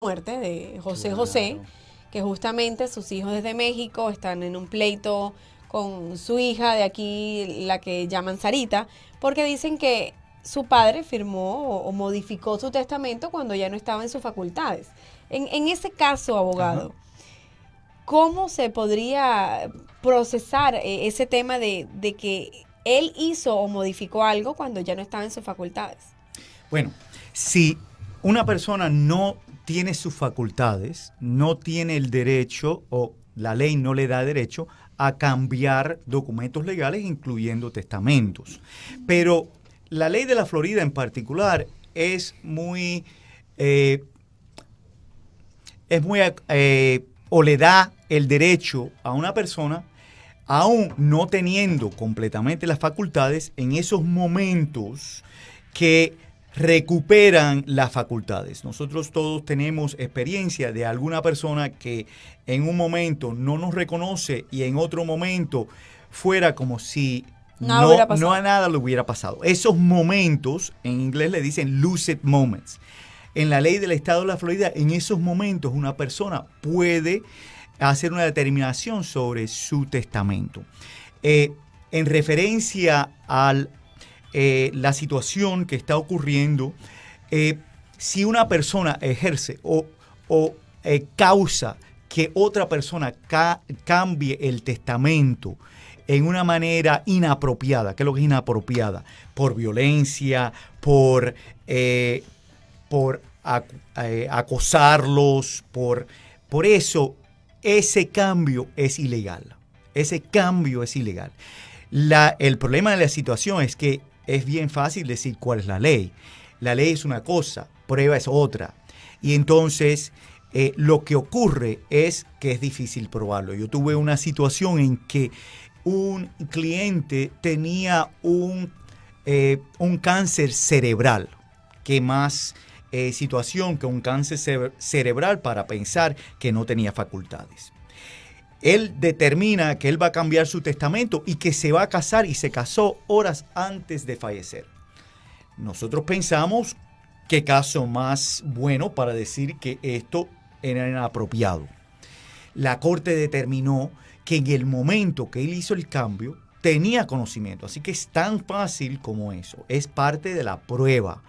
muerte de José Claro. José, que justamente sus hijos desde México están en un pleito con su hija de aquí, la que llaman Sarita, porque dicen que su padre firmó o modificó su testamento cuando ya no estaba en sus facultades. En ese caso, abogado, ¿cómo se podría procesar ese tema de que él hizo o modificó algo cuando ya no estaba en sus facultades? Bueno, si una persona no tiene sus facultades, no tiene el derecho o la ley no le da derecho a cambiar documentos legales, incluyendo testamentos. Pero la ley de la Florida en particular es muy o le da el derecho a una persona, aún no teniendo completamente las facultades, en esos momentos que recuperan las facultades. Nosotros todos tenemos experiencia de alguna persona que en un momento no nos reconoce y en otro momento fuera como si no a nada le hubiera pasado. Esos momentos, en inglés le dicen lucid moments. En la ley del estado de la Florida, en esos momentos una persona puede hacer una determinación sobre su testamento. En referencia a la situación que está ocurriendo, si una persona ejerce o causa que otra persona cambie el testamento en una manera inapropiada, ¿qué es lo que es inapropiada? Por violencia, por acosarlos, por eso, ese cambio es ilegal. Ese cambio es ilegal. El problema de la situación es que es bien fácil decir cuál es la ley. La ley es una cosa, prueba es otra. Y entonces lo que ocurre es que es difícil probarlo. Yo tuve una situación en que un cliente tenía un cáncer cerebral, que más situación que un cáncer cerebral para pensar que no tenía facultades. Él determina que él va a cambiar su testamento y que se va a casar, y se casó horas antes de fallecer. Nosotros pensamos qué caso más bueno para decir que esto era inapropiado. La corte determinó que en el momento que él hizo el cambio tenía conocimiento, así que es tan fácil como eso, es parte de la prueba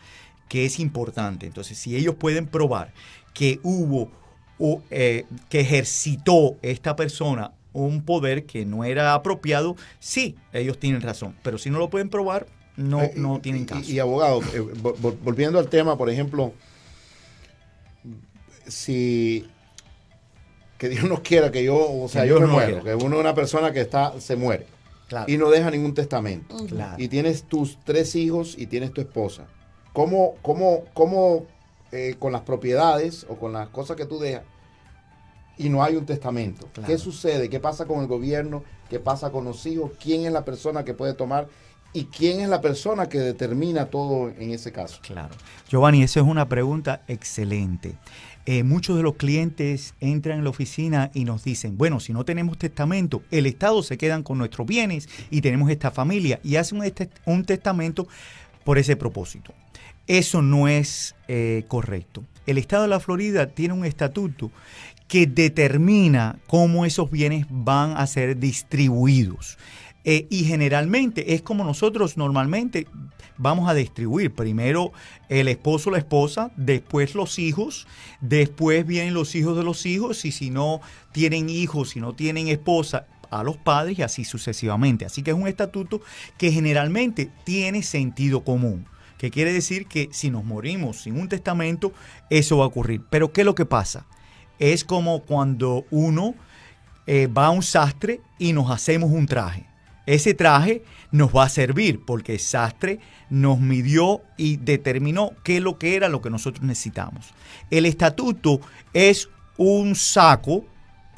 que es importante. Entonces, si ellos pueden probar que hubo que ejercitó esta persona un poder que no era apropiado, sí, ellos tienen razón. Pero si no lo pueden probar, no tienen caso. Y abogado, volviendo al tema, por ejemplo, si que Dios nos quiera que yo me muero, que uno es una persona que se muere, claro, y no deja ningún testamento, claro, y tienes tus 3 hijos y tienes tu esposa, ¿cómo con las propiedades o con las cosas que tú dejas y no hay un testamento? Claro. ¿Qué sucede? ¿Qué pasa con el gobierno? ¿Qué pasa con los hijos? ¿Quién es la persona que puede tomar? ¿Y quién es la persona que determina todo en ese caso? Claro. Giovanni, esa es una pregunta excelente. Muchos de los clientes entran en la oficina y nos dicen, bueno, si no tenemos testamento, el Estado se quedan con nuestros bienes y tenemos esta familia, y hacen un testamento por ese propósito. Eso no es correcto. El Estado de la Florida tiene un estatuto que determina cómo esos bienes van a ser distribuidos. Y generalmente es como nosotros normalmente vamos a distribuir. Primero el esposo o la esposa, después los hijos, después vienen los hijos de los hijos, y si no tienen hijos, si no tienen esposa, a los padres, y así sucesivamente. Así que es un estatuto que generalmente tiene sentido común, que quiere decir que si nos morimos sin un testamento, eso va a ocurrir. Pero ¿qué es lo que pasa? Es como cuando uno va a un sastre y nos hacemos un traje. Ese traje nos va a servir porque el sastre nos midió y determinó qué es lo que era lo que nosotros necesitamos. El estatuto es un saco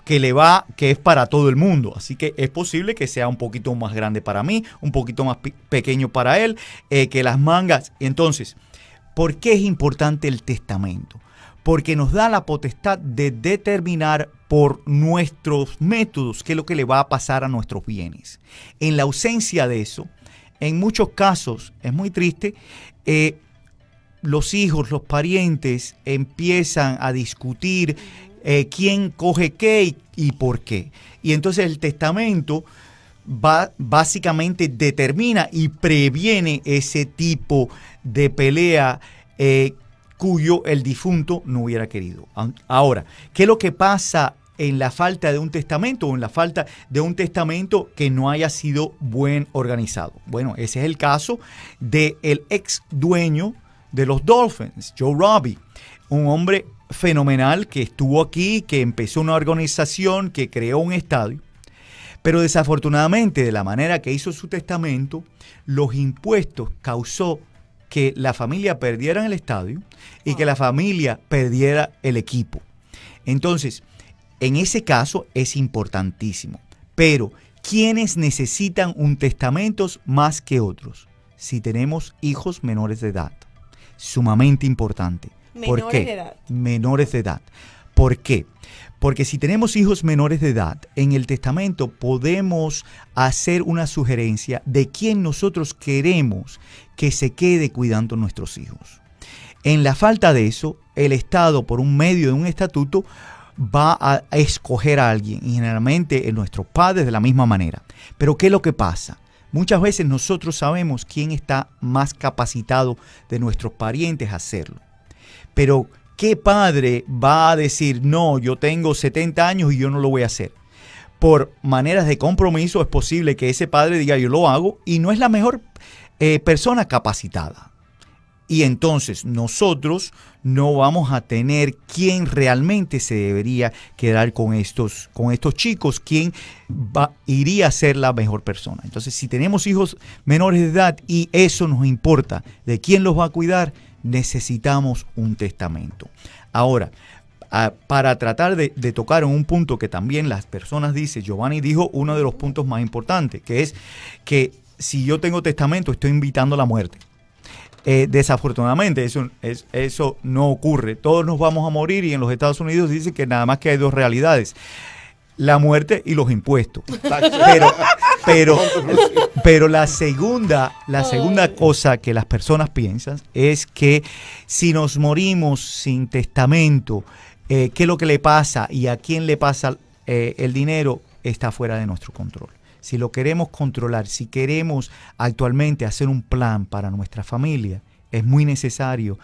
que es para todo el mundo. Así que es posible que sea un poquito más grande para mí, un poquito más pequeño para él, que las mangas. Entonces, ¿por qué es importante el testamento? Porque nos da la potestad de determinar por nuestros métodos qué es lo que le va a pasar a nuestros bienes. En la ausencia de eso, en muchos casos, es muy triste, los hijos, los parientes empiezan a discutir quién coge qué y por qué. Y entonces el testamento básicamente determina y previene ese tipo de pelea cuyo el difunto no hubiera querido. Ahora, ¿qué es lo que pasa en la falta de un testamento o en la falta de un testamento que no haya sido buen organizado? Bueno, ese es el caso del ex dueño de los Dolphins, Joe Robbie, un hombre fenomenal que estuvo aquí, que empezó una organización, que creó un estadio, pero desafortunadamente de la manera que hizo su testamento, los impuestos causó que la familia perdiera el estadio y que la familia perdiera el equipo. Entonces, en ese caso es importantísimo. Pero, ¿quiénes necesitan un testamento más que otros? Si tenemos hijos menores de edad. Sumamente importante. ¿Por qué? De edad. Menores de edad. ¿Por qué? Porque si tenemos hijos menores de edad, en el testamento podemos hacer una sugerencia de quién nosotros queremos que se quede cuidando a nuestros hijos. En la falta de eso, el Estado, por un medio de un estatuto, va a escoger a alguien, y generalmente en nuestros padres de la misma manera. Pero ¿qué es lo que pasa? Muchas veces nosotros sabemos quién está más capacitado de nuestros parientes a hacerlo. Pero ¿qué padre va a decir, no, yo tengo 70 años y yo no lo voy a hacer? Por maneras de compromiso es posible que ese padre diga, yo lo hago, y no es la mejor persona capacitada. Y entonces nosotros no vamos a tener quién realmente se debería quedar con estos chicos, quién iría a ser la mejor persona. Entonces, si tenemos hijos menores de edad y eso nos importa de quién los va a cuidar, necesitamos un testamento. Ahora, para tratar de tocar en un punto que también las personas dicen, Giovanni dijo uno de los puntos más importantes, que es que si yo tengo testamento, estoy invitando a la muerte. Desafortunadamente eso no ocurre. Todos nos vamos a morir y en los Estados Unidos dicen que nada más que hay dos realidades: la muerte y los impuestos. Pero la segunda cosa que las personas piensan es que si nos morimos sin testamento, ¿qué es lo que le pasa y a quién le pasa el dinero? Está fuera de nuestro control. Si lo queremos controlar, si queremos actualmente hacer un plan para nuestra familia, es muy necesario